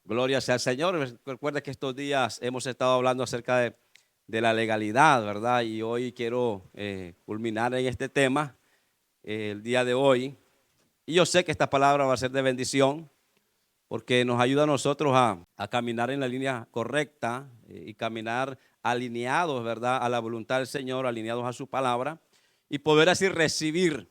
Gloria sea al Señor. Recuerda que estos días hemos estado hablando acerca de la legalidad, ¿verdad? Y hoy quiero culminar en este tema el día de hoy. Y yo sé que esta palabra va a ser de bendición porque nos ayuda a nosotros a caminar en la línea correcta y caminar alineados, ¿verdad? A la voluntad del Señor, alineados a su palabra y poder así recibir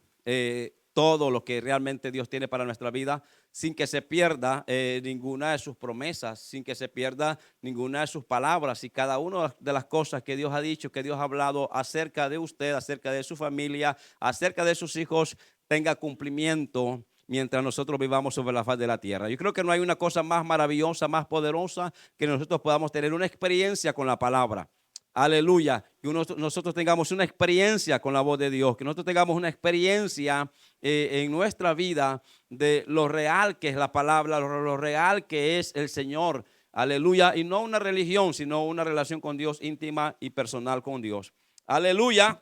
todo lo que realmente Dios tiene para nuestra vida sin que se pierda ninguna de sus promesas, sin que se pierda ninguna de sus palabras y cada una de las cosas que Dios ha dicho, que Dios ha hablado acerca de usted, acerca de su familia, acerca de sus hijos, tenga cumplimiento mientras nosotros vivamos sobre la faz de la tierra. Yo creo que no hay una cosa más maravillosa, más poderosa que nosotros podamos tener una experiencia con la palabra. Aleluya, que nosotros tengamos una experiencia con la voz de Dios, que nosotros tengamos una experiencia en nuestra vida de lo real que es la palabra, lo real que es el Señor. Aleluya, y no una religión, sino una relación con Dios íntima y personal con Dios. Aleluya.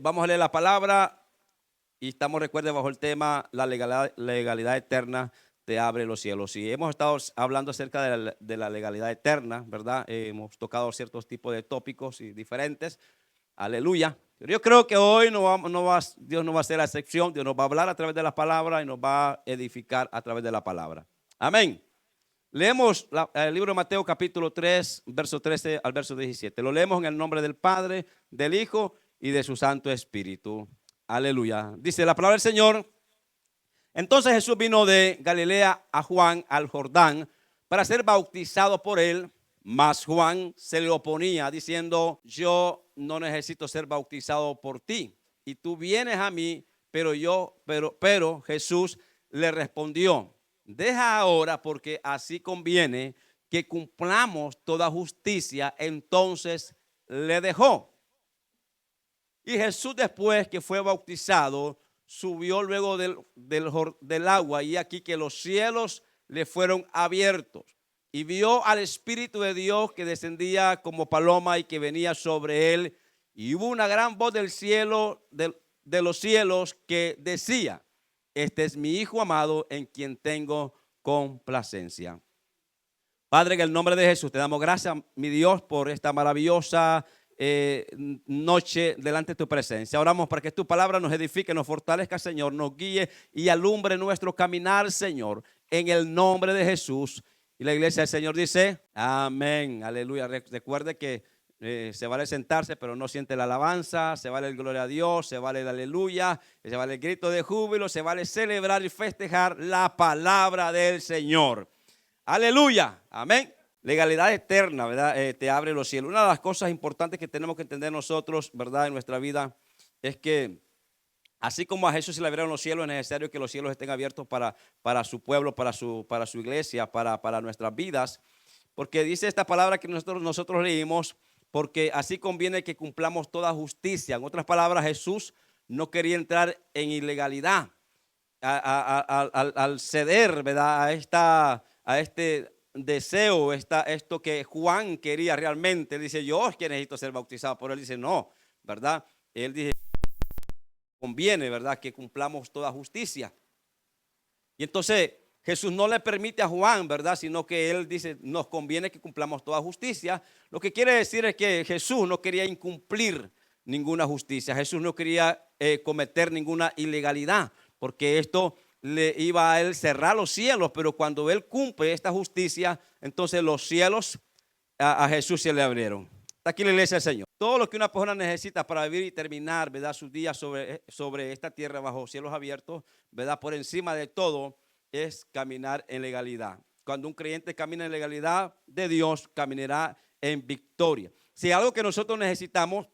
Vamos a leer la palabra y estamos, recuerden, bajo el tema la legalidad eterna te abre los cielos. Y hemos estado hablando acerca de la legalidad eterna, ¿verdad? Hemos tocado ciertos tipos de tópicos y diferentes. Aleluya. Pero yo creo que hoy Dios no va a hacer la excepción. Dios nos va a hablar a través de la palabra y nos va a edificar a través de la palabra. Amén. Leemos el libro de Mateo capítulo 3, verso 13 al verso 17. Lo leemos en el nombre del Padre, del Hijo y de su Santo Espíritu. Aleluya. Dice la palabra del Señor. Entonces Jesús vino de Galilea a Juan al Jordán para ser bautizado por él, mas Juan se le oponía diciendo: yo no necesito ser bautizado por ti y tú vienes a mí. Pero Jesús le respondió: deja ahora, porque así conviene que cumplamos toda justicia. Entonces le dejó. Y Jesús, después que fue bautizado, subió luego del agua, y aquí que los cielos le fueron abiertos. Y vio al Espíritu de Dios que descendía como paloma y que venía sobre él. Y hubo una gran voz del cielo, de los cielos, que decía: este es mi Hijo amado, en quien tengo complacencia. Padre, en el nombre de Jesús te damos gracias, mi Dios, por esta maravillosa noche delante de tu presencia. Oramos para que tu palabra nos edifique, nos fortalezca, Señor, nos guíe y alumbre nuestro caminar, Señor, en el nombre de Jesús. Y la iglesia del Señor dice: amén, aleluya. Recuerde que se vale sentarse, pero no siente la alabanza. Se vale el gloria a Dios, se vale el aleluya, se vale el grito de júbilo, se vale celebrar y festejar la palabra del Señor. Aleluya, amén. Legalidad eterna, ¿verdad? Te abre los cielos. Una de las cosas importantes que tenemos que entender nosotros, ¿verdad? En nuestra vida es que así como a Jesús se le abrieron los cielos, es necesario que los cielos estén abiertos para su pueblo, para su iglesia, para nuestras vidas. Porque dice esta palabra que nosotros leímos: porque así conviene que cumplamos toda justicia. En otras palabras, Jesús no quería entrar en ilegalidad al ceder, ¿verdad? A este deseo, esto que Juan quería realmente. Él dice: yo es que necesito ser bautizado. Pero él dice: no, ¿verdad? Él dice: conviene, ¿verdad?, que cumplamos toda justicia. Y entonces Jesús no le permite a Juan, ¿verdad?, sino que él dice: nos conviene que cumplamos toda justicia. Lo que quiere decir es que Jesús no quería incumplir ninguna justicia. Jesús no quería cometer ninguna ilegalidad, porque esto le iba a él cerrar los cielos. Pero cuando él cumple esta justicia, entonces los cielos a Jesús se le abrieron. Está aquí la iglesia del Señor. Todo lo que una persona necesita para vivir y terminar, ¿verdad?, sus días sobre esta tierra bajo cielos abiertos, ¿verdad?, por encima de todo, es caminar en legalidad. Cuando un creyente camina en legalidad de Dios, caminará en victoria. Si algo que nosotros necesitamos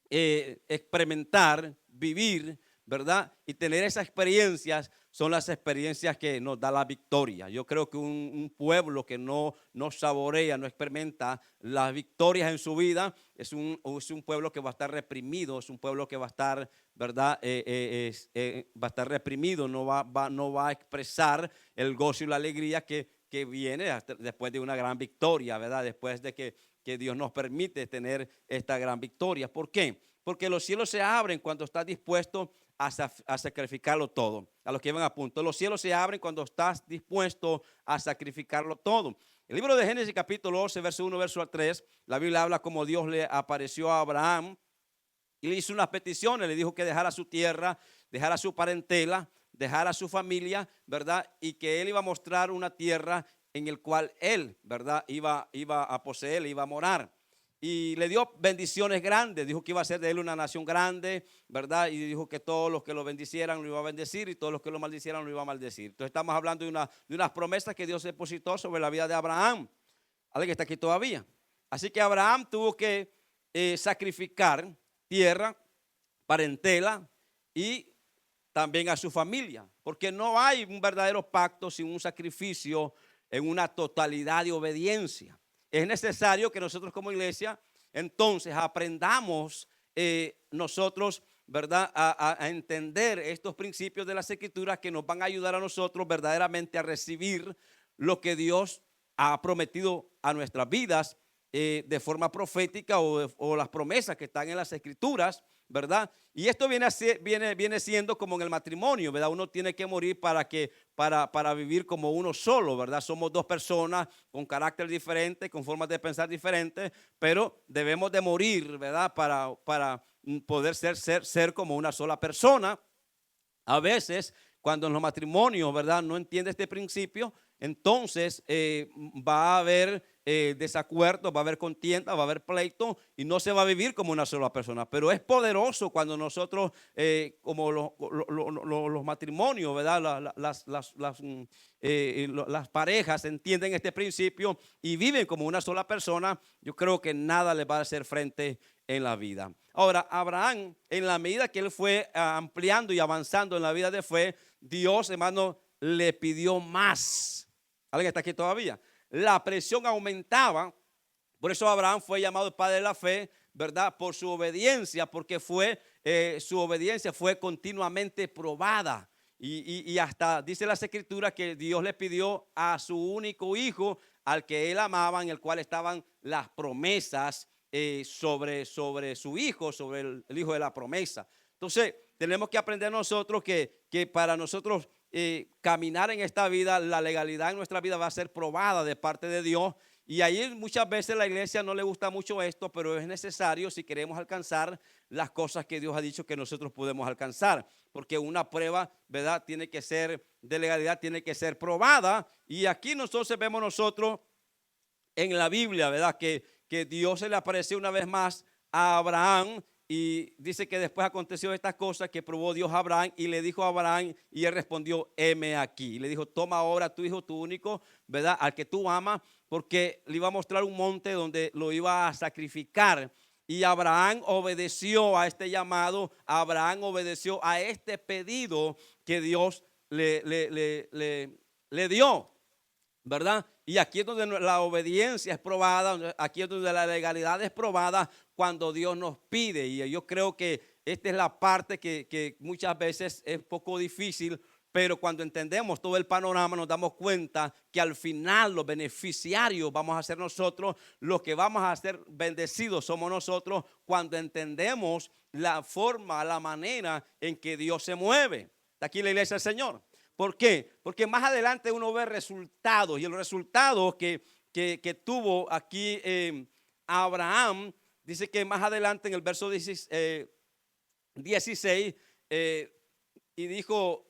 experimentar, vivir, ¿verdad?, y tener esas experiencias, son las experiencias que nos da la victoria. Yo creo que un pueblo que no saborea, no experimenta las victorias en su vida, es un pueblo que va a estar reprimido, es un pueblo que va a estar, ¿verdad?, va a estar reprimido, no va a expresar el gozo y la alegría que viene después de una gran victoria, ¿verdad?, después de que Dios nos permite tener esta gran victoria. ¿Por qué? Porque los cielos se abren cuando estás dispuesto a sacrificarlo todo. A los que iban a punto. Los cielos se abren cuando estás dispuesto a sacrificarlo todo. El libro de Génesis capítulo 11, verso 1, verso 3, la Biblia habla como Dios le apareció a Abraham y le hizo unas peticiones. Le dijo que dejara su tierra, dejara su parentela, dejara su familia, ¿verdad? Y que él iba a mostrar una tierra en el cual él, ¿verdad? Iba a poseer, iba a morar. Y le dio bendiciones grandes, dijo que iba a ser de él una nación grande, ¿verdad? Y dijo que todos los que lo bendicieran lo iba a bendecir y todos los que lo maldicieran lo iba a maldecir. Entonces estamos hablando de unas promesas que Dios depositó sobre la vida de Abraham. Alguien que está aquí todavía. Así que Abraham tuvo que sacrificar tierra, parentela y también a su familia, porque no hay un verdadero pacto sin un sacrificio en una totalidad de obediencia. Es necesario que nosotros como iglesia entonces aprendamos nosotros, ¿verdad? A entender estos principios de las escrituras que nos van a ayudar a nosotros verdaderamente a recibir lo que Dios ha prometido a nuestras vidas de forma profética o las promesas que están en las escrituras, ¿verdad? Y esto viene siendo como en el matrimonio, ¿verdad? Uno tiene que morir para vivir como uno solo, ¿verdad? Somos dos personas con carácter diferente, con formas de pensar diferentes, pero debemos de morir, ¿verdad? Para poder ser como una sola persona. A veces, cuando en los matrimonios, ¿verdad?, no entiende este principio, entonces va a haber desacuerdos, va a haber contienda, va a haber pleito y no se va a vivir como una sola persona. Pero es poderoso cuando nosotros, como los matrimonios, ¿verdad?, las parejas entienden este principio y viven como una sola persona. Yo creo que nada les va a hacer frente en la vida. Ahora, Abraham, en la medida que él fue ampliando y avanzando en la vida de fe, Dios, hermano, le pidió más. ¿Alguien está aquí todavía? La presión aumentaba. Por eso Abraham fue llamado el padre de la fe, ¿verdad? Por su obediencia, porque su obediencia fue continuamente probada. Y hasta dice las escrituras que Dios le pidió a su único hijo, al que él amaba, en el cual estaban las promesas sobre su hijo, sobre el hijo de la promesa. Entonces, tenemos que aprender nosotros que para nosotros caminar en esta vida, la legalidad en nuestra vida va a ser probada de parte de Dios. Y ahí muchas veces la iglesia no le gusta mucho esto, pero es necesario si queremos alcanzar las cosas que Dios ha dicho que nosotros podemos alcanzar. Porque una prueba, ¿verdad?, tiene que ser de legalidad, tiene que ser probada. Y aquí nosotros vemos nosotros en la Biblia, ¿verdad?, que Dios se le apareció una vez más a Abraham. Y dice que después aconteció estas cosas que probó Dios a Abraham y le dijo a Abraham y él respondió, heme aquí. Y le dijo, toma ahora a tu hijo, tu único, ¿verdad?, al que tú amas, porque le iba a mostrar un monte donde lo iba a sacrificar. Y Abraham obedeció a este llamado, Abraham obedeció a este pedido que Dios le dio, ¿verdad? Y aquí es donde la obediencia es probada, aquí es donde la legalidad es probada cuando Dios nos pide. Y yo creo que esta es la parte que muchas veces es poco difícil, pero cuando entendemos todo el panorama nos damos cuenta que al final los beneficiarios vamos a ser nosotros, los que vamos a ser bendecidos somos nosotros cuando entendemos la forma, la manera en que Dios se mueve. Está aquí la iglesia del Señor. ¿Por qué? Porque más adelante uno ve resultados y el resultado que tuvo aquí Abraham, dice que más adelante en el verso 16 y dijo,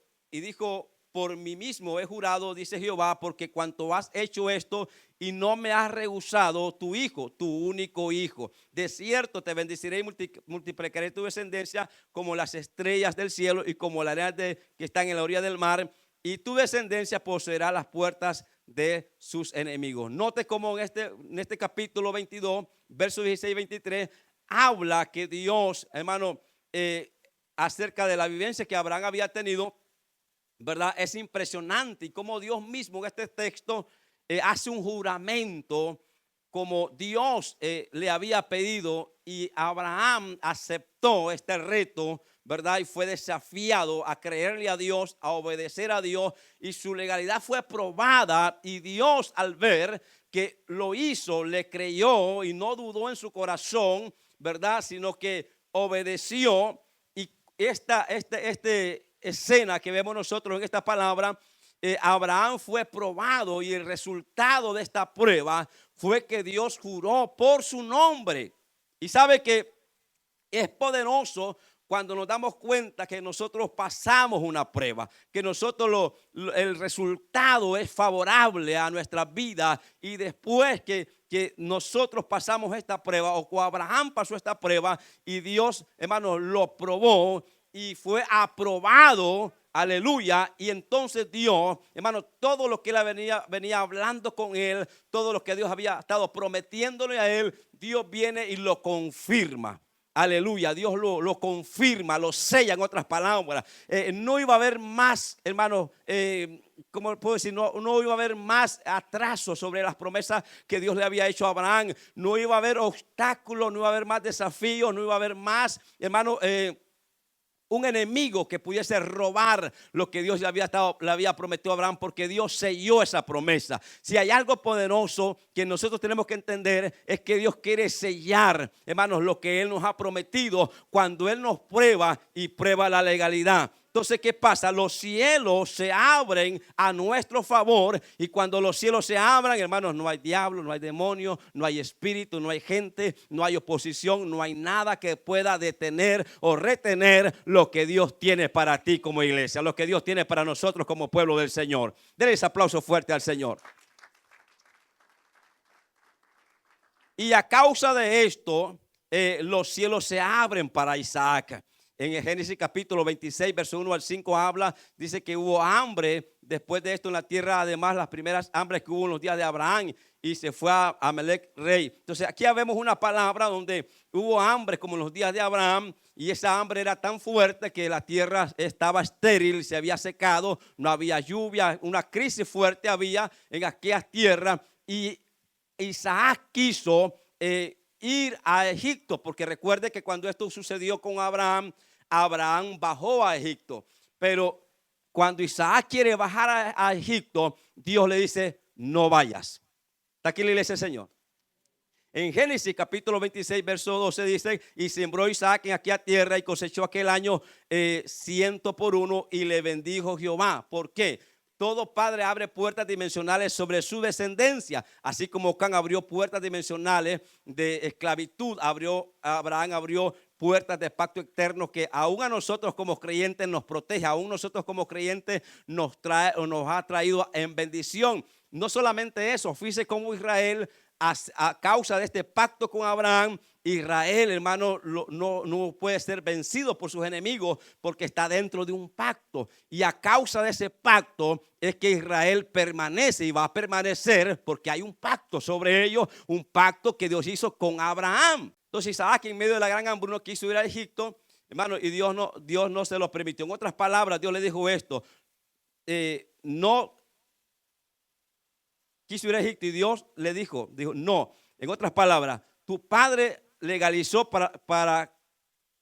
por mí mismo he jurado, dice Jehová, porque cuanto has hecho esto y no me has rehusado tu hijo, tu único hijo, de cierto te bendeciré y multiplicaré tu descendencia como las estrellas del cielo y como la arena que está en la orilla del mar, y tu descendencia poseerá las puertas de sus enemigos. Note cómo en este capítulo 22, versos 16 y 23, habla que Dios, hermano, acerca de la vivencia que Abraham había tenido, ¿verdad? Es impresionante y como Dios mismo en este texto hace un juramento como Dios le había pedido, y Abraham aceptó este reto, ¿verdad? Y fue desafiado a creerle a Dios, a obedecer a Dios, y su legalidad fue probada, y Dios, al ver que lo hizo, le creyó y no dudó en su corazón, ¿verdad? Sino que obedeció. esta escena que vemos nosotros en esta palabra, Abraham fue probado y el resultado de esta prueba fue que Dios juró por su nombre. Y sabe que es poderoso cuando nos damos cuenta que nosotros pasamos una prueba, que nosotros el resultado es favorable a nuestra vida, y después que nosotros pasamos esta prueba, o Abraham pasó esta prueba y Dios, hermano, lo probó y fue aprobado. Aleluya. Y entonces Dios, hermano, todo lo que él venía hablando con él, todo lo que Dios había estado prometiéndole a él, Dios viene y lo confirma. Aleluya, Dios lo confirma, lo sella, en otras palabras. No iba a haber más, hermano, ¿cómo puedo decir? No iba a haber más atraso sobre las promesas que Dios le había hecho a Abraham. No iba a haber obstáculos, no iba a haber más desafíos, no iba a haber más, hermano, un enemigo que pudiese robar lo que Dios le había prometido a Abraham, porque Dios selló esa promesa. Si hay algo poderoso que nosotros tenemos que entender, es que Dios quiere sellar, hermanos, lo que Él nos ha prometido cuando Él nos prueba y prueba la legalidad. Entonces, ¿qué pasa? Los cielos se abren a nuestro favor, y cuando los cielos se abran, hermanos, no hay diablo, no hay demonio, no hay espíritu, no hay gente, no hay oposición, no hay nada que pueda detener o retener lo que Dios tiene para ti como iglesia, lo que Dios tiene para nosotros como pueblo del Señor. Denle ese aplauso fuerte al Señor. Y a causa de esto, los cielos se abren para Isaac. En el Génesis capítulo 26, verso 1 al 5 habla, dice que hubo hambre después de esto en la tierra, además las primeras hambres que hubo en los días de Abraham, y se fue a Amalek rey. Entonces aquí vemos una palabra donde hubo hambre como en los días de Abraham, y esa hambre era tan fuerte que la tierra estaba estéril, se había secado, no había lluvia, una crisis fuerte había en aquellas tierras, y Isaac quiso ir a Egipto, porque recuerde que cuando esto sucedió con Abraham, Abraham bajó a Egipto, pero cuando Isaac quiere bajar a Egipto, Dios le dice: no vayas. Está aquí la iglesia del Señor. En Génesis capítulo 26, verso 12 dice: y sembró Isaac en aquella tierra y cosechó aquel año 100 por 1, y le bendijo Jehová. ¿Por qué? Todo padre abre puertas dimensionales sobre su descendencia, así como Can abrió puertas dimensionales de esclavitud, Abraham abrió puertas de pacto eterno que aún a nosotros como creyentes nos protege, aún nosotros como creyentes nos ha traído en bendición. No solamente eso, fíjese cómo Israel, a causa de este pacto con Abraham, Israel, hermano, no puede ser vencido por sus enemigos, porque está dentro de un pacto. Y a causa de ese pacto es que Israel permanece y va a permanecer, porque hay un pacto sobre ellos, un pacto que Dios hizo con Abraham. Entonces Isaac, en medio de la gran hambruna, quiso ir a Egipto, hermano, y Dios no se lo permitió. En otras palabras, Dios le dijo esto: no quiso ir a Egipto, y Dios le dijo no. En otras palabras, tu padre legalizó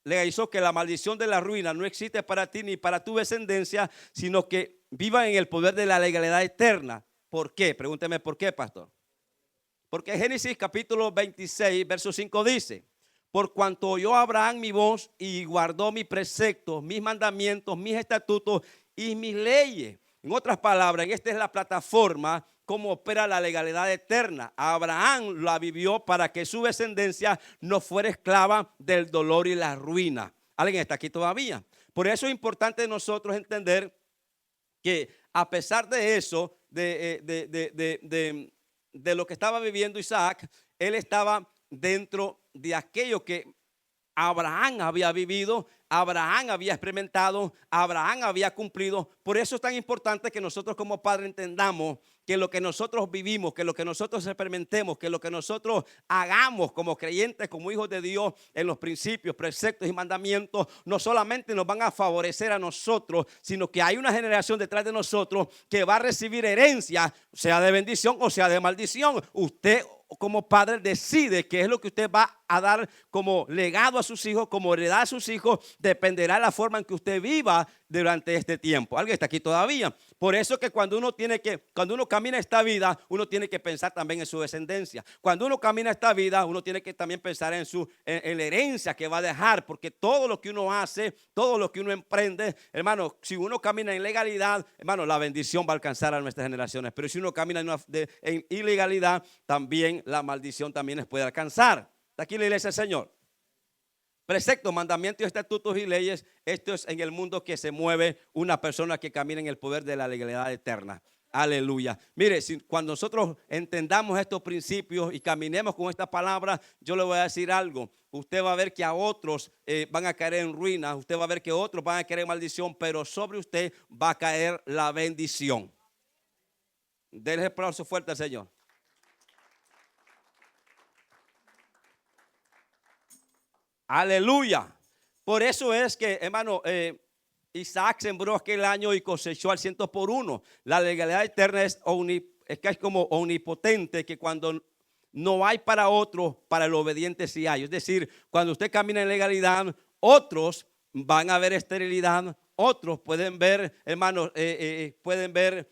legalizó que la maldición de la ruina no existe para ti ni para tu descendencia, sino que viva en el poder de la legalidad eterna. ¿Por qué? Pregúnteme por qué, pastor. Porque Génesis capítulo 26, verso 5 dice: por cuanto oyó Abraham mi voz y guardó mis preceptos, mis mandamientos, mis estatutos y mis leyes. En otras palabras, esta es la plataforma cómo opera la legalidad eterna. Abraham la vivió para que su descendencia no fuera esclava del dolor y la ruina. ¿Alguien está aquí todavía? Por eso es importante nosotros entender que a pesar de eso, de lo que estaba viviendo Isaac, él estaba dentro de aquello que Abraham había vivido, Abraham había experimentado, Abraham había cumplido. Por eso es tan importante que nosotros como padres entendamos que lo que nosotros vivimos, que lo que nosotros experimentemos, que lo que nosotros hagamos como creyentes, como hijos de Dios, en los principios, preceptos y mandamientos, no solamente nos van a favorecer a nosotros, sino que hay una generación detrás de nosotros que va a recibir herencia, sea de bendición o sea de maldición. Usted como padre decide qué es lo que usted va a dar como legado a sus hijos, como heredad a sus hijos, dependerá de la forma en que usted viva durante este tiempo. ¿Alguien está aquí todavía? Por eso que cuando uno camina esta vida, uno tiene que pensar también en su descendencia. Cuando uno camina esta vida, uno tiene que también pensar en la herencia que va a dejar, porque todo lo que uno hace, todo lo que uno emprende, hermano, si uno camina en legalidad, hermano, la bendición va a alcanzar a nuestras generaciones. Pero si uno camina en ilegalidad, también la maldición también les puede alcanzar. ¿Está aquí la iglesia del Señor? Preceptos, mandamientos, estatutos y leyes. Esto es en el mundo que se mueve una persona que camina en el poder de la legalidad eterna. Aleluya. Mire, cuando nosotros entendamos estos principios y caminemos con esta palabra, yo le voy a decir algo. Usted va a ver que a otros van a caer en ruina. Usted va a ver que otros van a caer en maldición, pero sobre usted va a caer la bendición. Denle el aplauso fuerte al Señor. Aleluya. Por eso es que, hermano, Isaac sembró aquel año y cosechó al 100 por 1. La legalidad eterna es que es como omnipotente, que cuando no hay para otro, para el obediente sí hay. Es decir, cuando usted camina en legalidad, otros van a ver esterilidad, otros pueden ver, hermanos, pueden ver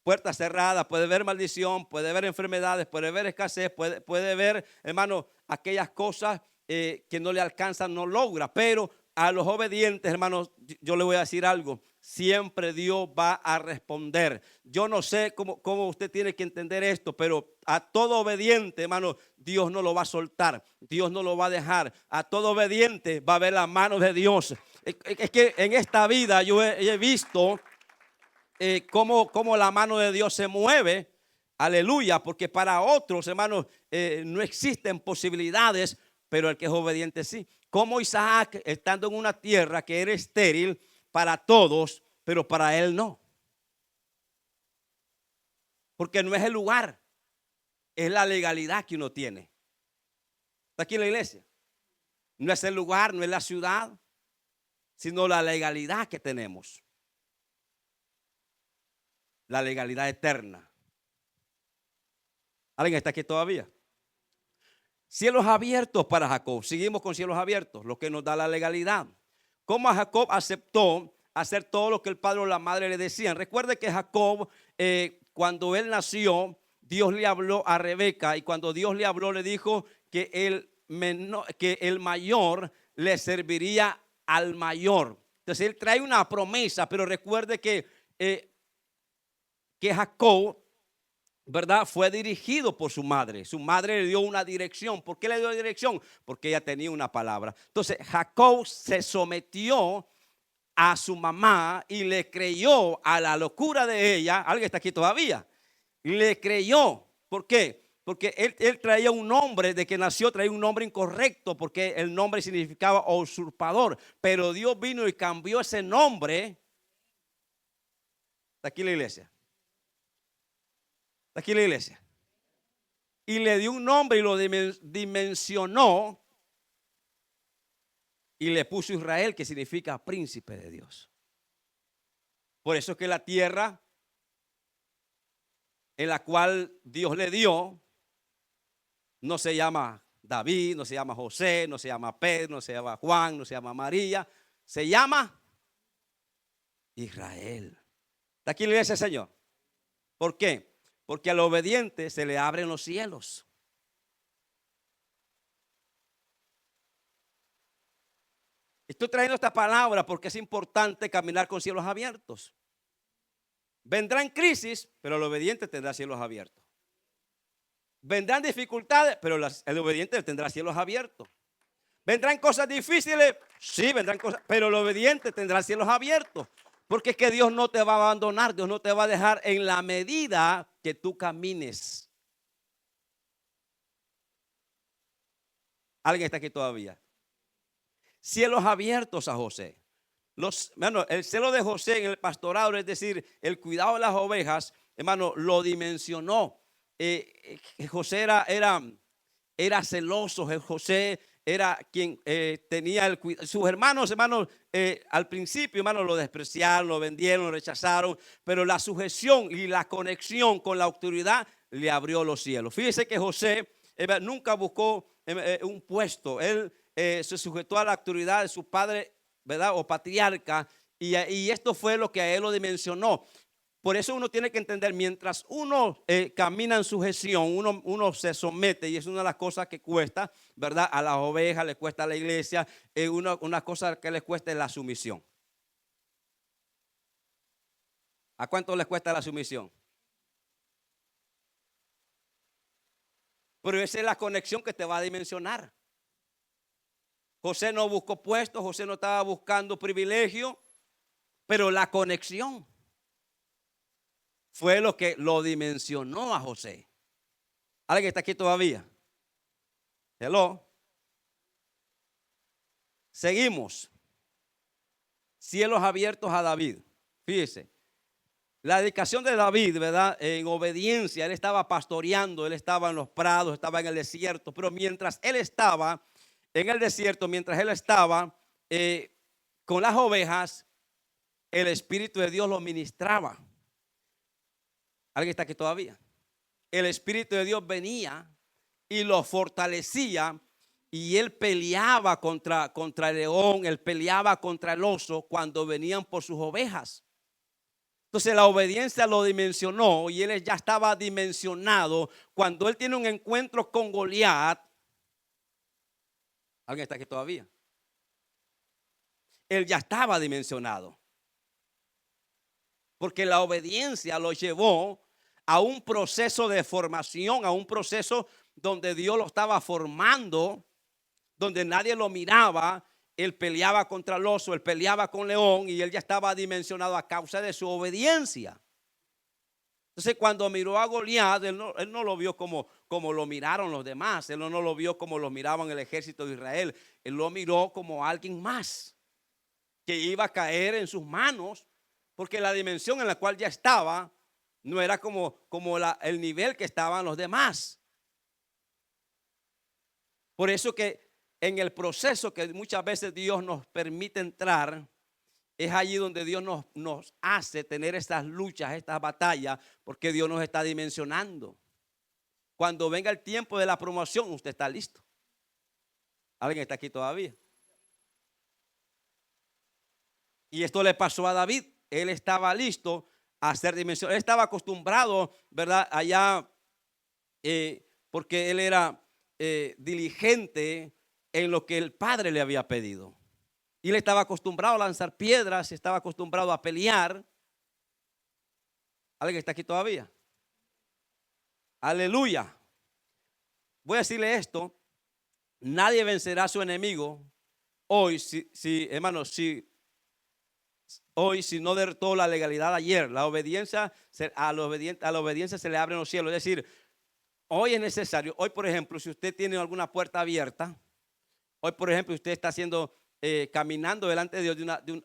puertas cerradas, puede ver maldición, puede ver enfermedades, puede ver escasez, puede ver, hermano, aquellas cosas que no le alcanzan, no logra. Pero a los obedientes, hermanos, yo le voy a decir algo. Siempre Dios va a responder. Yo no sé cómo usted tiene que entender esto, pero a todo obediente, hermano, Dios no lo va a soltar. Dios no lo va a dejar. A todo obediente va a ver la mano de Dios. Es que en esta vida yo he visto cómo la mano de Dios se mueve. Aleluya, porque para otros, hermanos, no existen posibilidades, pero el que es obediente sí. Como Isaac, estando en una tierra que era estéril para todos, pero para él no. Porque no es el lugar, es la legalidad que uno tiene. ¿Está aquí en la iglesia? No es el lugar, no es la ciudad, sino la legalidad que tenemos. La legalidad eterna. ¿Alguien está aquí todavía? Cielos abiertos para Jacob. Seguimos con cielos abiertos, lo que nos da la legalidad. Cómo Jacob aceptó hacer todo lo que el padre o la madre le decían. Recuerde que Jacob, cuando él nació, Dios le habló a Rebeca, y cuando Dios le habló, le dijo que el mayor le serviría al mayor. Entonces él trae una promesa, pero recuerde que Jacob, ¿verdad?, fue dirigido por su madre. Su madre le dio una dirección. ¿Por qué le dio dirección? Porque ella tenía una palabra. Entonces Jacob se sometió a su mamá y le creyó a la locura de ella. ¿Alguien está aquí todavía? Le creyó. ¿Por qué? Porque él traía un nombre, de que nació traía un nombre incorrecto, porque el nombre significaba usurpador. Pero Dios vino y cambió ese nombre. Está aquí la iglesia. Aquí en la iglesia, y le dio un nombre y lo dimensionó y le puso Israel, que significa príncipe de Dios. Por eso es que la tierra en la cual Dios le dio no se llama David, no se llama José, no se llama Pedro, no se llama Juan, no se llama María, se llama Israel. ¿Está aquí en la iglesia, Señor? ¿Por qué? Porque al obediente se le abren los cielos. Estoy trayendo esta palabra porque es importante caminar con cielos abiertos. Vendrán crisis, pero el obediente tendrá cielos abiertos. Vendrán dificultades, pero el obediente tendrá cielos abiertos. Vendrán cosas difíciles, sí, vendrán cosas, pero el obediente tendrá cielos abiertos. Porque es que Dios no te va a abandonar, Dios no te va a dejar en la medida que tú camines. ¿Alguien está aquí todavía? Cielos abiertos a José. Hermano, el celo de José en el pastorado, es decir, el cuidado de las ovejas, hermano, lo dimensionó. José era celoso. José era quien tenía el cuidado. Sus hermanos, al principio, hermano, lo despreciaron, lo vendieron, lo rechazaron, pero la sujeción y la conexión con la autoridad le abrió los cielos. Fíjese que José nunca buscó un puesto. Él se sujetó a la autoridad de su padre, ¿verdad? O patriarca. Y esto fue lo que a él lo dimensionó. Por eso uno tiene que entender, mientras uno camina en sujeción, uno se somete, y es una de las cosas que cuesta, ¿verdad? A las ovejas le cuesta a la iglesia, una cosa que les cuesta es la sumisión. ¿A cuánto les cuesta la sumisión? Pero esa es la conexión que te va a dimensionar. José no buscó puestos, José no estaba buscando privilegio, pero la conexión fue lo que lo dimensionó a José. ¿Alguien está aquí todavía? Hello. Seguimos. Cielos abiertos a David. Fíjese. La dedicación de David, ¿verdad? En obediencia, él estaba pastoreando, él estaba en los prados, estaba en el desierto, pero mientras él estaba en el desierto, mientras él estaba con las ovejas, el Espíritu de Dios lo ministraba. ¿Alguien está aquí todavía? El Espíritu de Dios venía y lo fortalecía, y él peleaba contra el león, él peleaba contra el oso cuando venían por sus ovejas. Entonces la obediencia lo dimensionó, y él ya estaba dimensionado. Cuando él tiene un encuentro con Goliat, ¿alguien está aquí todavía? Él ya estaba dimensionado, porque la obediencia lo llevó a un proceso de formación, a un proceso donde Dios lo estaba formando, donde nadie lo miraba. Él peleaba contra el oso, él peleaba con león, y él ya estaba dimensionado a causa de su obediencia. Entonces, cuando miró a Goliat, él no lo vio como lo miraron los demás. Él no lo vio como lo miraban el ejército de Israel. Él lo miró como alguien más que iba a caer en sus manos, porque la dimensión en la cual ya estaba no era como el nivel que estaban los demás. Por eso que en el proceso que muchas veces Dios nos permite entrar, es allí donde Dios nos hace tener estas luchas, estas batallas, porque Dios nos está dimensionando. Cuando venga el tiempo de la promoción, usted está listo. ¿Alguien está aquí todavía? Y esto le pasó a David. Él estaba listo a ser dimensionado. Él estaba acostumbrado, ¿verdad? Allá, porque él era diligente en lo que el padre le había pedido. Y él estaba acostumbrado a lanzar piedras, estaba acostumbrado a pelear. ¿Alguien está aquí todavía? Aleluya. Voy a decirle esto: nadie vencerá a su enemigo hoy, hermanos, hoy, si no derrotó la legalidad ayer. La obediencia, a la obediencia se le abren los cielos. Es decir, hoy es necesario. Hoy, por ejemplo, si usted tiene alguna puerta abierta, hoy, por ejemplo, usted está haciendo, caminando delante de Dios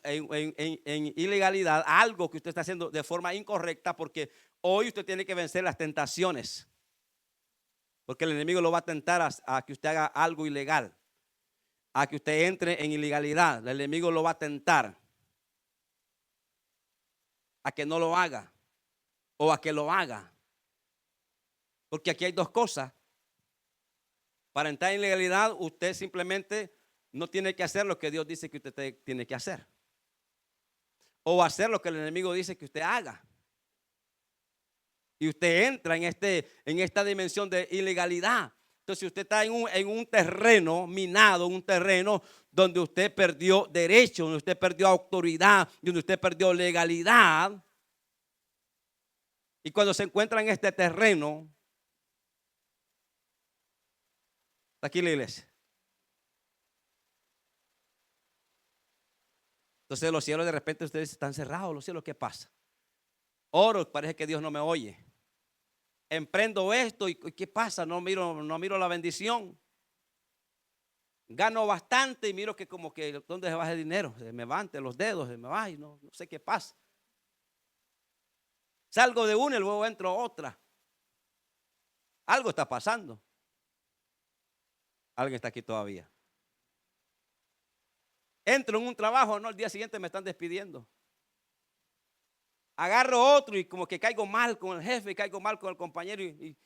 en ilegalidad, algo que usted está haciendo de forma incorrecta, porque hoy usted tiene que vencer las tentaciones. Porque el enemigo lo va a tentar a que usted haga algo ilegal, a que usted entre en ilegalidad. El enemigo lo va a tentar a que no lo haga o a que lo haga. Porque aquí hay dos cosas. Para entrar en ilegalidad, usted simplemente no tiene que hacer lo que Dios dice que usted tiene que hacer, o hacer lo que el enemigo dice que usted haga. Y usted entra en esta dimensión de ilegalidad. Entonces, si usted está en un terreno minado, un terreno donde usted perdió derecho, donde usted perdió autoridad, donde usted perdió legalidad, y cuando se encuentra en este terreno, está aquí la iglesia. Entonces los cielos de repente ustedes están cerrados, los cielos, ¿qué pasa? Oro, parece que Dios no me oye. Emprendo esto y ¿qué pasa? No miro la bendición. Gano bastante y miro que como que ¿dónde se va el dinero? Se me van los dedos, se me va y no sé qué pasa. Salgo de una y luego entro a otra. Algo está pasando. Alguien está aquí todavía. Entro en un trabajo, no, el día siguiente me están despidiendo. Agarro otro y como que caigo mal con el jefe, caigo mal con el compañero y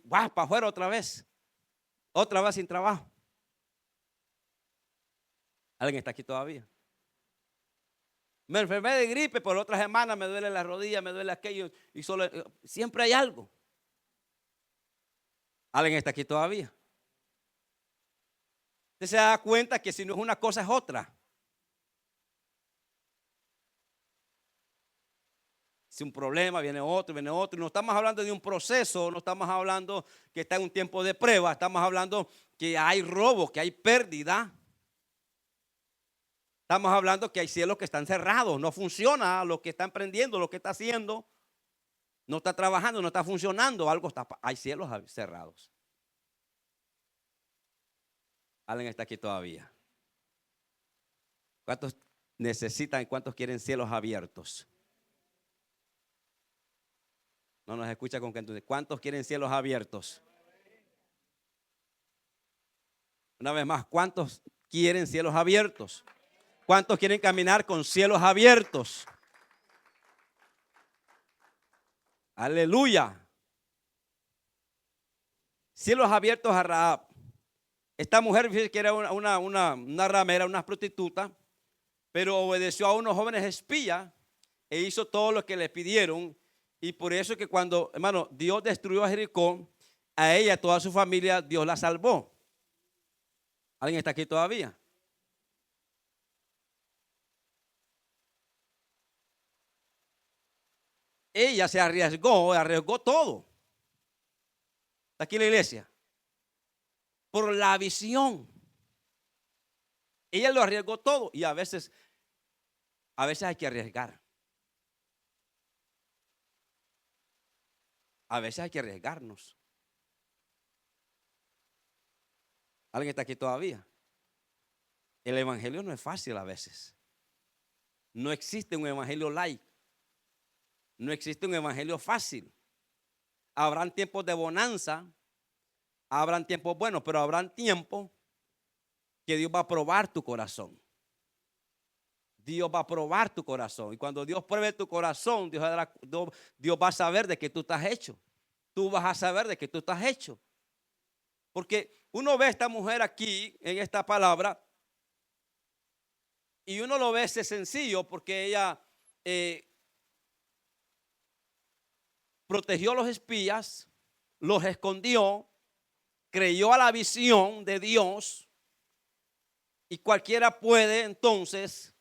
va para afuera otra vez. Otra vez sin trabajo. ¿Alguien está aquí todavía? Me enfermé de gripe, por otra semana me duele la rodilla, me duele aquello y solo siempre hay algo. ¿Alguien está aquí todavía? Usted se da cuenta que si no es una cosa es otra. Si un problema viene otro, y no estamos hablando de un proceso, no estamos hablando que está en un tiempo de prueba, estamos hablando que hay robo, que hay pérdida. Estamos hablando que hay cielos que están cerrados, no funciona lo que está emprendiendo, lo que está haciendo, no está trabajando, no está funcionando, hay cielos cerrados. Alguien está aquí todavía. ¿Cuántos necesitan y cuántos quieren cielos abiertos? No nos escucha con que entonces. ¿Cuántos quieren cielos abiertos? Una vez más, ¿cuántos quieren cielos abiertos? ¿Cuántos quieren caminar con cielos abiertos? Aleluya. Cielos abiertos a Rahab. Esta mujer que era una ramera, una prostituta, pero obedeció a unos jóvenes espías e hizo todo lo que le pidieron. Y por eso es que cuando, hermano, Dios destruyó a Jericó, a ella y a toda su familia, Dios la salvó. ¿Alguien está aquí todavía? Ella se arriesgó todo. ¿Está aquí en la iglesia? Por la visión. Ella lo arriesgó todo y a veces hay que arriesgar. A veces hay que arriesgarnos. ¿Alguien está aquí todavía? El evangelio no es fácil a veces. No existe un evangelio light. No existe un evangelio fácil. Habrán tiempos de bonanza, habrán tiempos buenos, pero habrán tiempos que Dios va a probar tu corazón. Dios va a probar tu corazón. Y cuando Dios pruebe tu corazón, Dios va a saber de qué tú estás hecho. Tú vas a saber de qué tú estás hecho. Porque uno ve a esta mujer aquí, en esta palabra, y uno lo ve ese sencillo porque ella protegió a los espías, los escondió, creyó a la visión de Dios. Y cualquiera puede entonces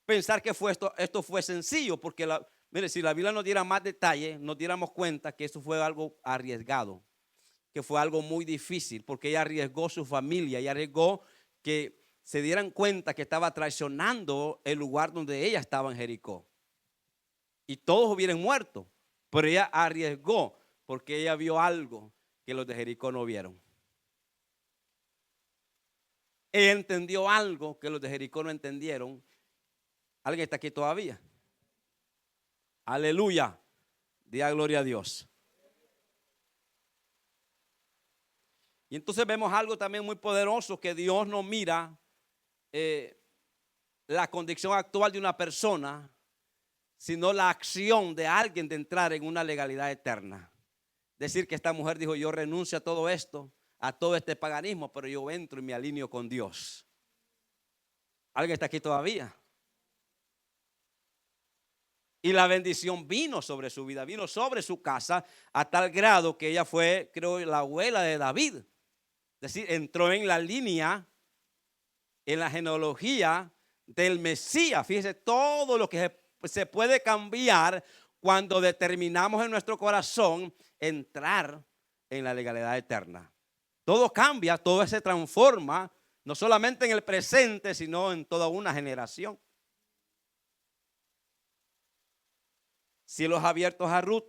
pensar que esto fue sencillo, porque mire, si la Biblia nos diera más detalles, nos diéramos cuenta que eso fue algo arriesgado, que fue algo muy difícil, porque ella arriesgó su familia y arriesgó que se dieran cuenta que estaba traicionando el lugar donde ella estaba en Jericó. Y todos hubieran muerto, pero ella arriesgó porque ella vio algo que los de Jericó no vieron. Ella entendió algo que los de Jericó no entendieron. ¿Alguien está aquí todavía? Aleluya. Diga gloria a Dios. Y entonces vemos algo también muy poderoso, que Dios no mira la condición actual de una persona, sino la acción de alguien de entrar en una legalidad eterna. Decir que esta mujer dijo: yo renuncio a todo esto, a todo este paganismo, pero yo entro y me alineo con Dios. ¿Alguien está aquí todavía? Y la bendición vino sobre su vida, vino sobre su casa, a tal grado que ella fue, creo, la abuela de David. Es decir, entró en la línea, en la genealogía del Mesías. Fíjese todo lo que se puede cambiar cuando determinamos en nuestro corazón entrar en la legalidad eterna. Todo cambia, todo se transforma, no solamente en el presente, sino en toda una generación. Cielos abiertos a Ruth.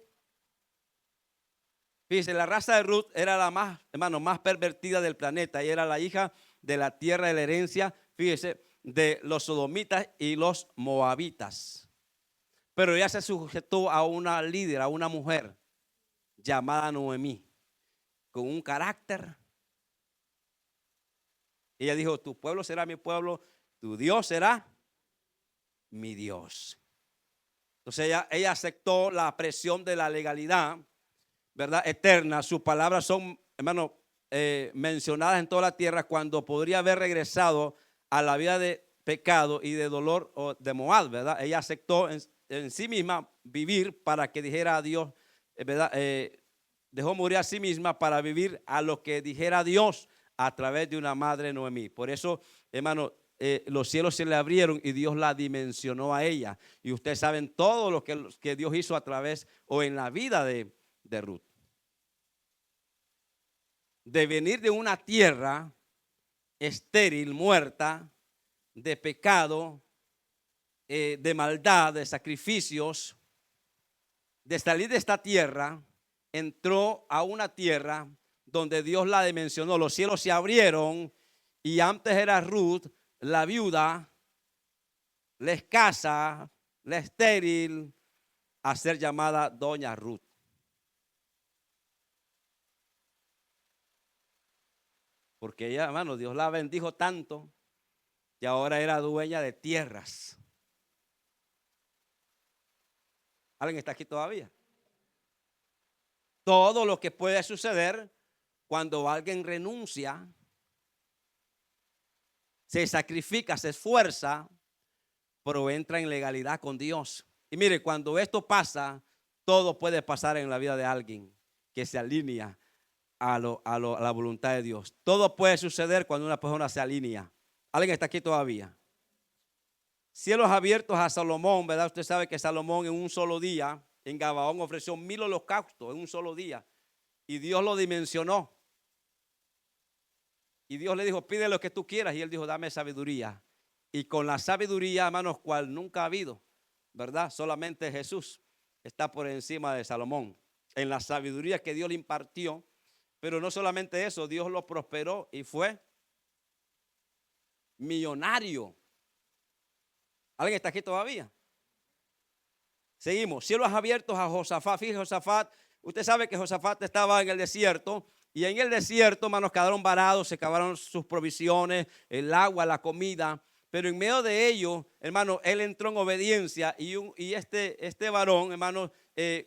Fíjese, la raza de Ruth era la más, hermano, más pervertida del planeta. Ella era la hija de la tierra de la herencia, fíjese, de los sodomitas y los moabitas. Pero ella se sujetó a una líder, a una mujer llamada Noemí, con un carácter. Ella dijo: tu pueblo será mi pueblo, tu Dios será mi Dios. Entonces ella aceptó la presión de la legalidad, ¿verdad? Eterna. Sus palabras son, hermano, mencionadas en toda la tierra cuando podría haber regresado a la vida de pecado y de dolor de Moab, ¿verdad? Ella aceptó en sí misma vivir para que dijera a Dios, ¿verdad? Dejó morir a sí misma para vivir a lo que dijera Dios a través de una madre Noemí. Por eso, hermano, los cielos se le abrieron y Dios la dimensionó a ella. Y ustedes saben todo lo que Dios hizo a través o en la vida de Ruth. De venir de una tierra estéril, muerta, de pecado, de maldad, de sacrificios, de salir de esta tierra, entró a una tierra donde Dios la dimensionó. Los cielos se abrieron y antes era Ruth, la viuda, la escasa, la estéril, a ser llamada Doña Ruth. Porque ella, hermano, Dios la bendijo tanto que ahora era dueña de tierras. ¿Alguien está aquí todavía? Todo lo que puede suceder cuando alguien renuncia, se sacrifica, se esfuerza, pero entra en legalidad con Dios. Y mire, cuando esto pasa, todo puede pasar en la vida de alguien que se alinea a la voluntad de Dios. Todo puede suceder cuando una persona se alinea. ¿Alguien está aquí todavía? Cielos abiertos a Salomón, ¿verdad? Usted sabe que Salomón en un solo día, en Gabaón, ofreció 1000 holocaustos en un solo día. Y Dios lo dimensionó. Y Dios le dijo, pide lo que tú quieras. Y él dijo, dame sabiduría. Y con la sabiduría, hermanos, cual nunca ha habido, ¿verdad? Solamente Jesús está por encima de Salomón. En la sabiduría que Dios le impartió. Pero no solamente eso, Dios lo prosperó y fue millonario. ¿Alguien está aquí todavía? Seguimos. Cielos abiertos a Josafat. Fíjese, Josafat, usted sabe que Josafat estaba en el desierto. Y en el desierto, hermanos, quedaron varados, se acabaron sus provisiones, el agua, la comida. Pero en medio de ello, hermano, él entró en obediencia. Y este varón, hermano,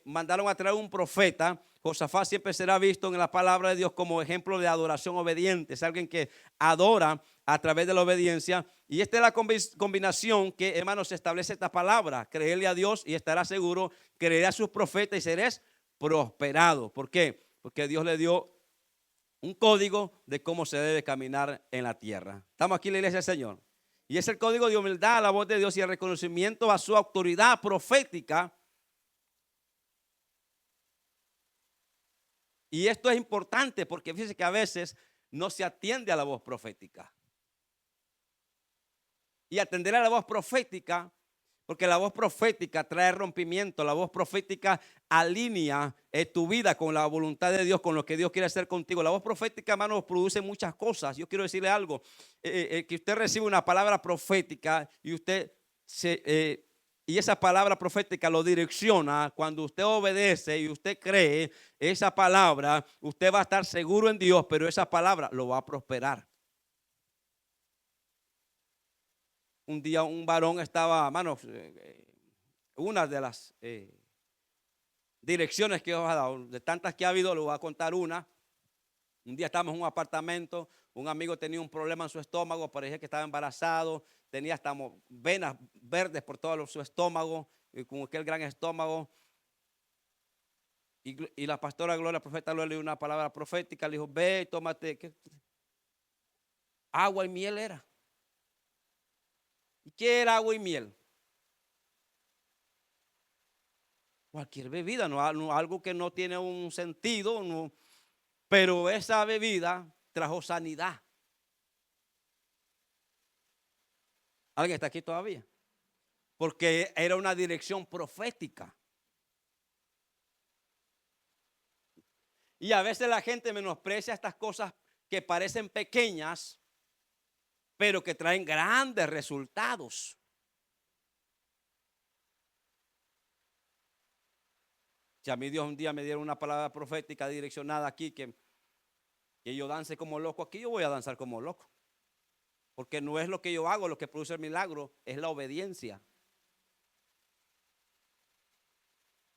mandaron a traer un profeta. Josafat siempre será visto en la palabra de Dios como ejemplo de adoración obediente. Es alguien que adora a través de la obediencia. Y esta es la combinación que, hermanos, se establece esta palabra. Creerle a Dios y estará seguro. Creeré a sus profetas y serás prosperado. ¿Por qué? Porque Dios le dio un código de cómo se debe caminar en la tierra. Estamos aquí en la iglesia del Señor. Y es el código de humildad a la voz de Dios y el reconocimiento a su autoridad profética. Y esto es importante porque fíjense que a veces no se atiende a la voz profética. Y atender a la voz profética, porque la voz profética trae rompimiento, la voz profética alinea tu vida con la voluntad de Dios, con lo que Dios quiere hacer contigo. La voz profética, hermano, produce muchas cosas. Yo quiero decirle algo, que usted recibe una palabra profética y y esa palabra profética lo direcciona. Cuando usted obedece y usted cree esa palabra, usted va a estar seguro en Dios, pero esa palabra lo va a prosperar. Un día un varón estaba, hermano, una de las direcciones que os ha dado, de tantas que ha habido, le voy a contar una. Un día estábamos en un apartamento, un amigo tenía un problema en su estómago, parecía que estaba embarazado, tenía hasta venas verdes por todo su estómago, y con aquel gran estómago. Y la pastora Gloria, profeta, le dio una palabra profética, le dijo, ve, tómate, agua y miel era. ¿Y qué era agua y miel? Cualquier bebida, no algo que no tiene un sentido, no, pero esa bebida trajo sanidad. ¿Alguien está aquí todavía? Porque era una dirección profética. Y a veces la gente menosprecia estas cosas que parecen pequeñas, pero que traen grandes resultados. Si a mí Dios un día me diera una palabra profética direccionada aquí, que yo dance como loco, aquí yo voy a danzar como loco. Porque no es lo que yo hago lo que produce el milagro, es la obediencia.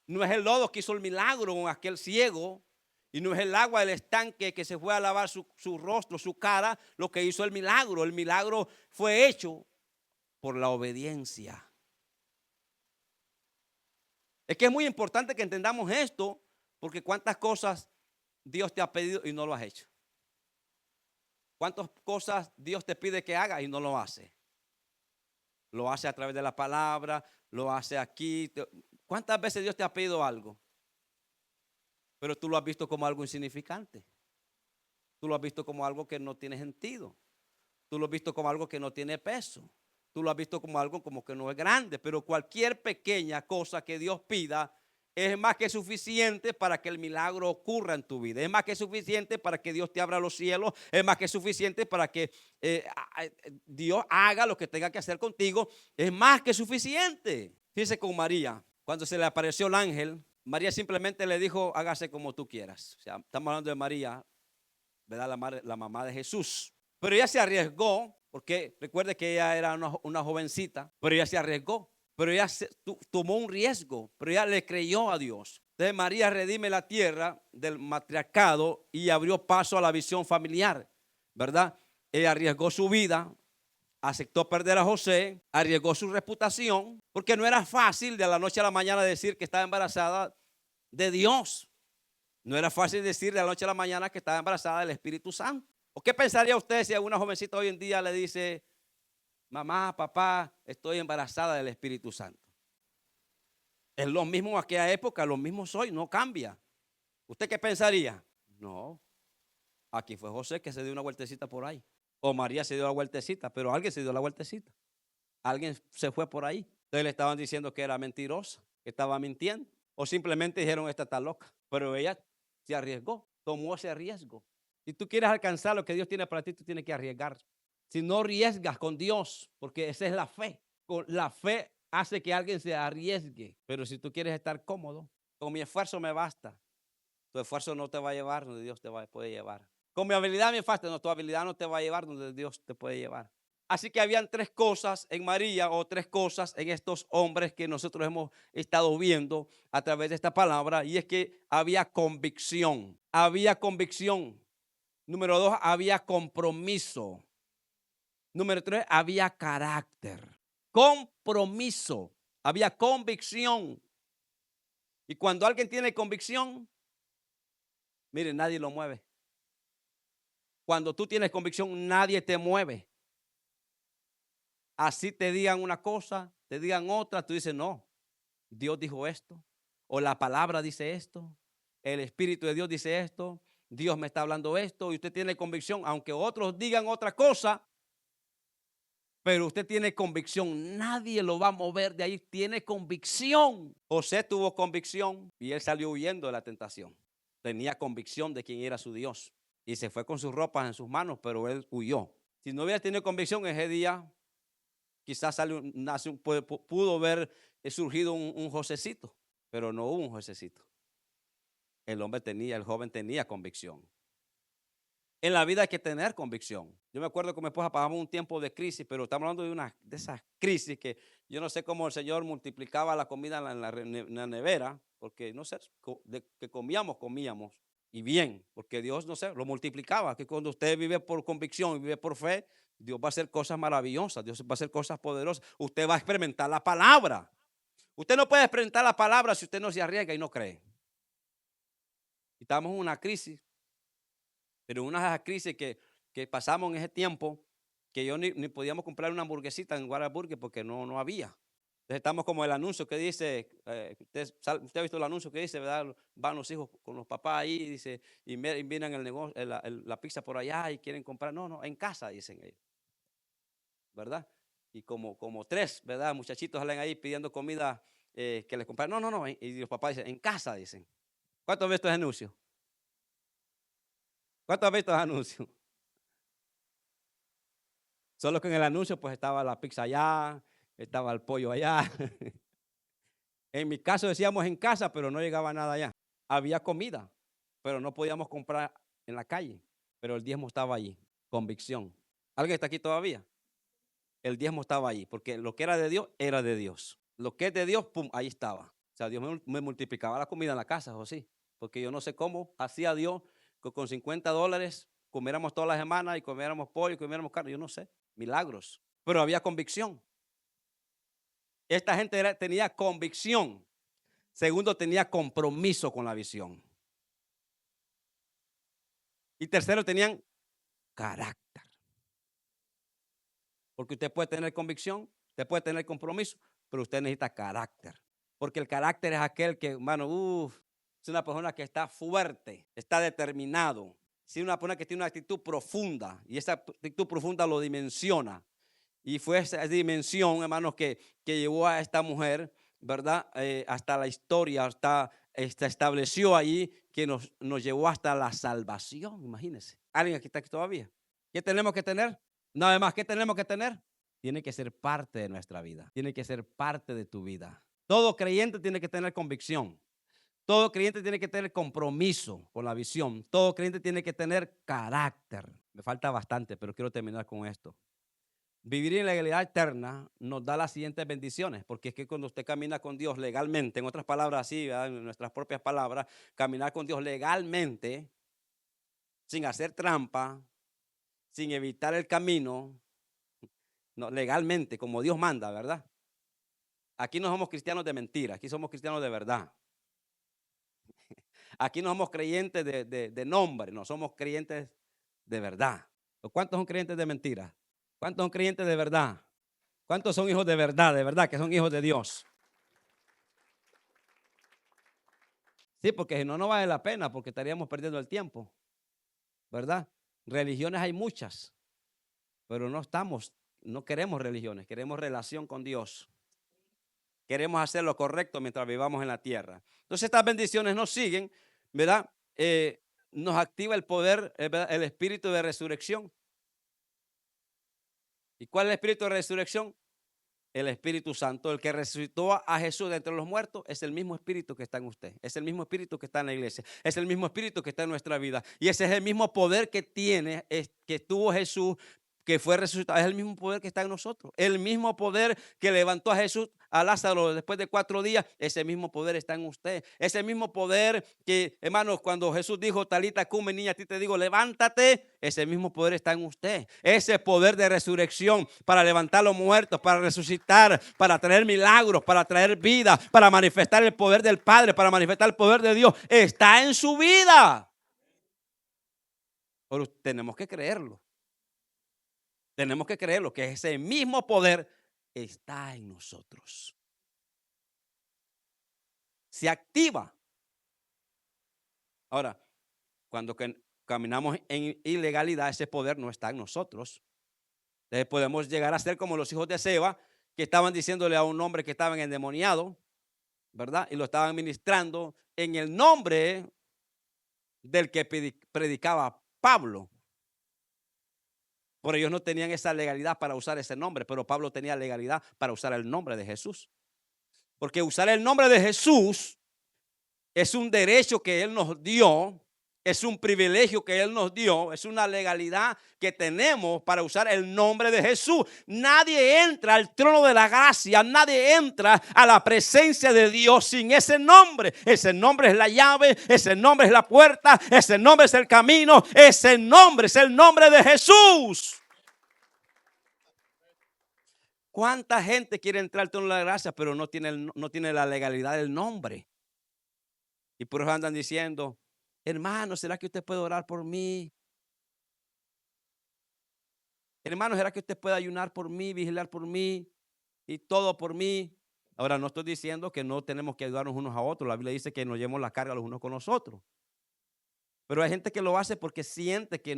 No es el lodo que hizo el milagro con aquel ciego Y no es el agua del estanque que se fue a lavar su rostro, su cara, lo que hizo el milagro. El milagro fue hecho por la obediencia. Es que es muy importante que entendamos esto, porque cuántas cosas Dios te ha pedido y no lo has hecho. Cuántas cosas Dios te pide que hagas y no lo hace. Lo hace a través de la palabra, lo hace aquí. ¿Cuántas veces Dios te ha pedido algo? Pero tú lo has visto como algo insignificante. Tú lo has visto como algo que no tiene sentido. Tú lo has visto como algo que no tiene peso. Tú lo has visto como algo como que no es grande. Pero cualquier pequeña cosa que Dios pida es más que suficiente para que el milagro ocurra en tu vida. Es más que suficiente para que Dios te abra los cielos. Es más que suficiente para que Dios haga lo que tenga que hacer contigo. Es más que suficiente. Fíjese con María. Cuando se le apareció el ángel, María simplemente le dijo, hágase como tú quieras. O sea, estamos hablando de María, ¿verdad? La mamá de Jesús. Pero ella se arriesgó, porque recuerde que ella era una jovencita, pero ella se arriesgó. Pero ella tomó un riesgo, pero ella le creyó a Dios. Entonces María redime la tierra del matriarcado y abrió paso a la visión familiar, ¿verdad? Ella arriesgó su vida, aceptó perder a José, arriesgó su reputación, porque no era fácil de la noche a la mañana decir que estaba embarazada de Dios. No era fácil decir de la noche a la mañana que estaba embarazada del Espíritu Santo. ¿O qué pensaría usted si a una jovencita hoy en día le dice, mamá, papá, estoy embarazada del Espíritu Santo? Es lo mismo en aquella época, lo mismo soy, no cambia. ¿Usted qué pensaría? No, aquí fue José que se dio una vueltecita por ahí. O María se dio la vueltecita, pero alguien se dio la vueltecita. Alguien se fue por ahí. Entonces le estaban diciendo que era mentirosa, que estaba mintiendo. O simplemente dijeron, esta está loca. Pero ella se arriesgó, tomó ese riesgo. Si tú quieres alcanzar lo que Dios tiene para ti, tú tienes que arriesgar. Si no arriesgas con Dios, porque esa es la fe. La fe hace que alguien se arriesgue. Pero si tú quieres estar cómodo, con mi esfuerzo me basta. Tu esfuerzo no te va a llevar donde Dios te puede llevar. Con mi habilidad me basta, no, tu habilidad no te va a llevar donde Dios te puede llevar. Así que habían tres cosas en María o tres cosas en estos hombres que nosotros hemos estado viendo a través de esta palabra, y es que había convicción. Había convicción. Número 2, había compromiso. Número 3, había carácter. Compromiso. Había convicción. Y cuando alguien tiene convicción, mire, nadie lo mueve. Cuando tú tienes convicción, nadie te mueve. Así te digan una cosa, te digan otra, tú dices, no, Dios dijo esto, o la palabra dice esto, el Espíritu de Dios dice esto, Dios me está hablando esto, y usted tiene convicción, aunque otros digan otra cosa, pero usted tiene convicción, nadie lo va a mover de ahí, tiene convicción. José tuvo convicción y él salió huyendo de la tentación. Tenía convicción de quién era su Dios y se fue con sus ropas en sus manos, pero él huyó. Si no hubiera tenido convicción ese día, quizás pudo haber surgido un Josecito, pero no hubo un Josecito. El joven tenía convicción. En la vida hay que tener convicción. Yo me acuerdo con mi esposa pasamos un tiempo de crisis, pero estamos hablando de esas crisis que yo no sé cómo el Señor multiplicaba la comida en la nevera, porque no sé, de que comíamos y bien, porque Dios, no sé, lo multiplicaba. Que cuando usted vive por convicción y vive por fe, Dios va a hacer cosas maravillosas, Dios va a hacer cosas poderosas. Usted va a experimentar la palabra. Usted no puede experimentar la palabra si usted no se arriesga y no cree. Estamos en una crisis. Pero una de las crisis que pasamos en ese tiempo, que yo ni podíamos comprar una hamburguesita en Whataburger porque no había. Entonces estamos como el anuncio que dice, usted ha visto el anuncio que dice, ¿verdad? Van los hijos con los papás ahí, dice, y miran el negocio, la pizza por allá y quieren comprar. No, en casa, dicen ellos, ¿verdad? Y como tres, ¿verdad? Muchachitos salen ahí pidiendo comida que les compran. No. Y los papás dicen, en casa, dicen. ¿Cuántos han visto ese anuncio? ¿Cuántos han visto ese anuncio? Solo que en el anuncio pues estaba la pizza allá, estaba el pollo allá. En mi caso decíamos en casa, pero no llegaba nada allá. Había comida, pero no podíamos comprar en la calle. Pero el diezmo estaba allí, convicción. ¿Alguien está aquí todavía? El diezmo estaba allí, porque lo que era de Dios, era de Dios. Lo que es de Dios, pum, ahí estaba. O sea, Dios me multiplicaba la comida en la casa, o sí. porque yo no sé cómo hacía Dios que con $50 comiéramos toda la semana y comiéramos pollo y comiéramos carne. Yo no sé, milagros. Pero había convicción. Esta gente tenía convicción. Segundo, tenía compromiso con la visión. Y tercero, tenían carácter. Porque usted puede tener convicción, usted puede tener compromiso, pero usted necesita carácter. Porque el carácter es aquel que, hermano, es una persona que está fuerte, está determinado. Es una persona que tiene una actitud profunda y esa actitud profunda lo dimensiona. Y fue esa dimensión, hermanos, que llevó a esta mujer, ¿verdad? Hasta la historia, hasta estableció ahí que nos llevó hasta la salvación. Imagínense. ¿Alguien aquí está aquí todavía? ¿Qué tenemos que tener? Nada más, ¿qué tenemos que tener? Tiene que ser parte de nuestra vida. Tiene que ser parte de tu vida. Todo creyente tiene que tener convicción. Todo creyente tiene que tener compromiso con la visión. Todo creyente tiene que tener carácter. Me falta bastante, pero quiero terminar con esto. Vivir en la legalidad eterna nos da las siguientes bendiciones, porque es que cuando usted camina con Dios legalmente, en otras palabras así, ¿verdad? En nuestras propias palabras, caminar con Dios legalmente, sin hacer trampa, sin evitar el camino, no, legalmente, como Dios manda, ¿verdad? Aquí no somos cristianos de mentira, aquí somos cristianos de verdad. Aquí no somos creyentes de nombre, no somos creyentes de verdad. ¿Cuántos son creyentes de mentira? ¿Cuántos son creyentes de verdad? ¿Cuántos son hijos de verdad, que son hijos de Dios? Sí, porque si no, no vale la pena, porque estaríamos perdiendo el tiempo, ¿verdad? Religiones hay muchas, pero no queremos religiones, queremos relación con Dios. Queremos hacer lo correcto mientras vivamos en la tierra. Entonces estas bendiciones nos siguen, ¿verdad? Nos activa el poder, ¿verdad? El espíritu de resurrección. ¿Y cuál es el espíritu de resurrección? El Espíritu Santo, el que resucitó a Jesús de entre los muertos, es el mismo espíritu que está en usted, es el mismo espíritu que está en la iglesia, es el mismo espíritu que está en nuestra vida, y ese es el mismo poder que que tuvo Jesús, que fue resucitado, es el mismo poder que está en nosotros, el mismo poder que levantó a Jesús, a Lázaro después de 4 días, ese mismo poder está en usted, ese mismo poder que, hermanos, cuando Jesús dijo, Talita cumi, niña, a ti te digo, levántate, ese mismo poder está en usted, ese poder de resurrección para levantar a los muertos, para resucitar, para traer milagros, para traer vida, para manifestar el poder del Padre, para manifestar el poder de Dios, está en su vida. Pero tenemos que creerlo. Tenemos que creerlo, que ese mismo poder está en nosotros. Se activa. Ahora, cuando caminamos en ilegalidad, ese poder no está en nosotros. Entonces podemos llegar a ser como los hijos de Seba, que estaban diciéndole a un hombre que estaba endemoniado, ¿verdad? Y lo estaban ministrando en el nombre del que predicaba Pablo. Pero ellos no tenían esa legalidad para usar ese nombre, pero Pablo tenía legalidad para usar el nombre de Jesús. Porque usar el nombre de Jesús es un derecho que Él nos dio, es un privilegio que Él nos dio, es una legalidad que tenemos para usar el nombre de Jesús. Nadie entra al trono de la gracia, nadie entra a la presencia de Dios sin ese nombre. Ese nombre es la llave, ese nombre es la puerta, ese nombre es el camino, ese nombre es el nombre de Jesús. ¿Cuánta gente quiere entrar al trono de la gracia, pero no tiene la legalidad del nombre? Y por eso andan diciendo, hermano, ¿será que usted puede orar por mí? Hermano, ¿será que usted puede ayunar por mí, vigilar por mí y todo por mí? Ahora, no estoy diciendo que no tenemos que ayudarnos unos a otros. La Biblia dice que nos llevemos la carga los unos con los otros. Pero hay gente que lo hace porque siente que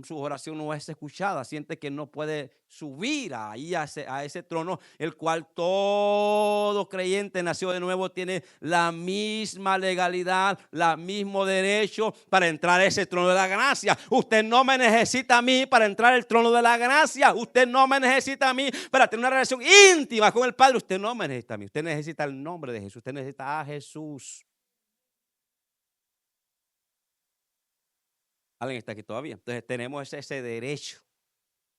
su oración no es escuchada, siente que no puede subir ahí a ese trono, el cual todo creyente nació de nuevo tiene la misma legalidad, el mismo derecho para entrar a ese trono de la gracia. Usted no me necesita a mí para entrar al trono de la gracia. Usted no me necesita a mí para tener una relación íntima con el Padre. Usted no me necesita a mí. Usted necesita el nombre de Jesús. Usted necesita a Jesús. Alguien está aquí todavía. Entonces tenemos ese derecho,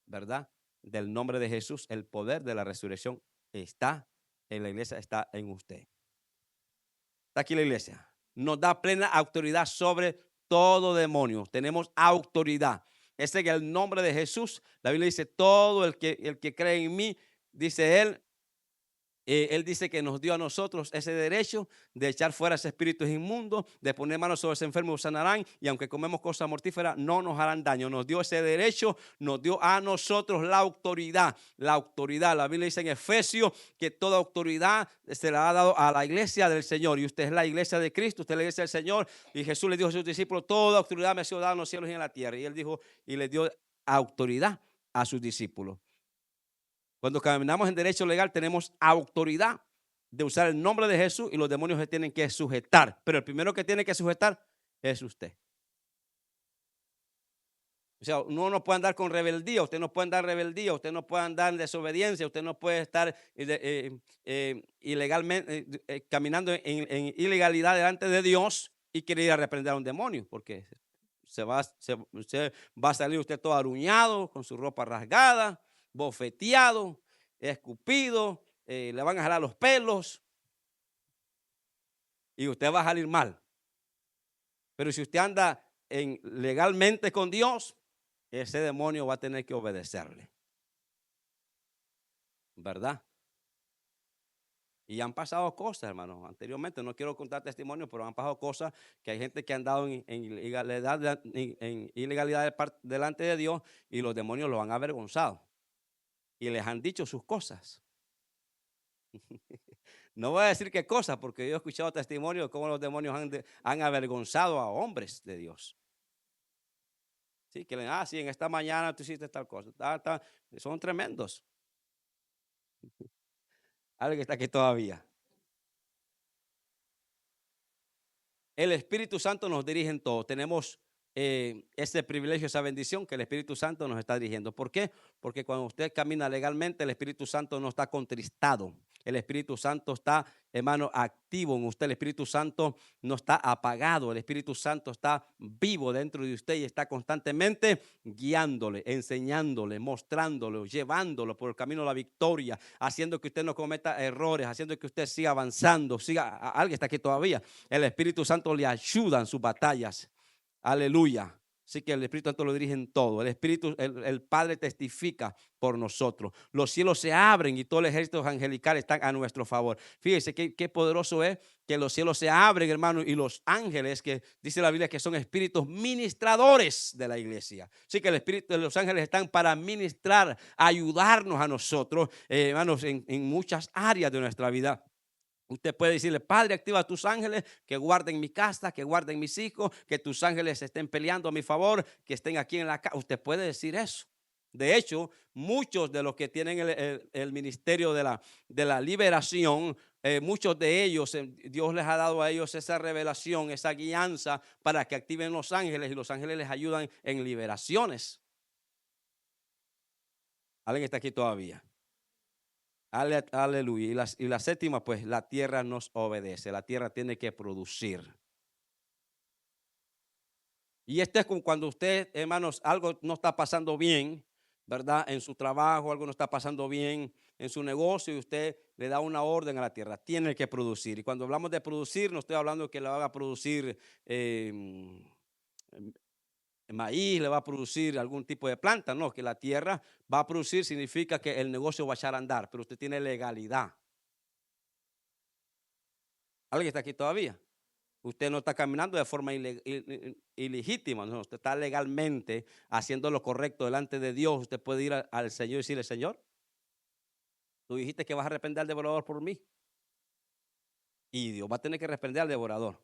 ¿verdad? Del nombre de Jesús. El poder de la resurrección está en la iglesia, está en usted. Está aquí la iglesia. nos da plena autoridad sobre todo demonio. Tenemos autoridad. Ese es el nombre de Jesús. La Biblia dice, todo el que cree en mí, dice él dice que nos dio a nosotros ese derecho de echar fuera ese espíritu inmundo, de poner manos sobre ese enfermo y sanarán, y aunque comemos cosas mortíferas, no nos harán daño. Nos dio ese derecho, nos dio a nosotros la autoridad. La autoridad, la Biblia dice en Efesios que toda autoridad se la ha dado a la iglesia del Señor, y usted es la iglesia de Cristo, usted es la iglesia del Señor, y Jesús le dijo a sus discípulos, toda autoridad me ha sido dada en los cielos y en la tierra, y él dijo, y le dio autoridad a sus discípulos. Cuando caminamos en derecho legal tenemos autoridad de usar el nombre de Jesús y los demonios se tienen que sujetar. Pero el primero que tiene que sujetar es usted. O sea, uno no puede andar con rebeldía, usted no puede andar en rebeldía, usted no puede andar en desobediencia, usted no puede estar ilegalmente caminando en ilegalidad delante de Dios y querer ir a reprender a un demonio, porque usted va a salir usted todo aruñado, con su ropa rasgada, bofeteado, escupido, le van a jalar los pelos y usted va a salir mal. Pero si usted anda legalmente con Dios, ese demonio va a tener que obedecerle, ¿verdad? Y han pasado cosas, hermano. Anteriormente, no quiero contar testimonios, pero han pasado cosas que hay gente que han dado en ilegalidad delante de Dios y los demonios los han avergonzado y les han dicho sus cosas. No voy a decir qué cosas, porque yo he escuchado testimonios de cómo los demonios han avergonzado a hombres de Dios. Sí, que sí, en esta mañana tú hiciste tal cosa. Son tremendos. Alguien está aquí todavía. El Espíritu Santo nos dirige en todo. Tenemos ese privilegio, esa bendición que el Espíritu Santo nos está dirigiendo. ¿Por qué? Porque cuando usted camina legalmente, el Espíritu Santo no está contristado. El Espíritu Santo está, hermano, activo en usted. El Espíritu Santo no está apagado. El Espíritu Santo está vivo dentro de usted y está constantemente guiándole, enseñándole, mostrándole, llevándolo por el camino de la victoria, haciendo que usted no cometa errores, haciendo que usted siga avanzando. Alguien está aquí todavía. El Espíritu Santo le ayuda en sus batallas. Aleluya. Así que el Espíritu Santo lo dirige en todo. El Padre testifica por nosotros. Los cielos se abren y todo el ejército angelical están a nuestro favor. Fíjese qué poderoso es que los cielos se abren, hermano, y los ángeles, que dice la Biblia que son espíritus ministradores de la iglesia. Así que el espíritu de los ángeles están para ministrar, ayudarnos a nosotros, hermanos, en muchas áreas de nuestra vida. Usted puede decirle, Padre, activa a tus ángeles que guarden mi casa, que guarden mis hijos, que tus ángeles estén peleando a mi favor, que estén aquí en la casa. Usted puede decir eso. De hecho, muchos de los que tienen el ministerio de la liberación, muchos de ellos, Dios les ha dado a ellos esa revelación, esa guianza para que activen los ángeles y los ángeles les ayudan en liberaciones. ¿Alguien está aquí todavía? Aleluya. Y la séptima, pues la tierra nos obedece. La tierra tiene que producir. Y este es como cuando usted, hermanos, algo no está pasando bien, ¿verdad? En su trabajo, algo no está pasando bien en su negocio y usted le da una orden a la tierra. Tiene que producir. Y cuando hablamos de producir, no estoy hablando de que le haga producir maíz, le va a producir algún tipo de planta. No, que la tierra va a producir significa que el negocio va a echar a andar, pero usted tiene legalidad. ¿Alguien está aquí todavía? Usted no está caminando de forma ilegítima, no, usted está legalmente haciendo lo correcto delante de Dios. Usted puede ir al Señor y decirle, Señor, tú dijiste que vas a reprender al devorador por mí. Y Dios va a tener que reprender al devorador.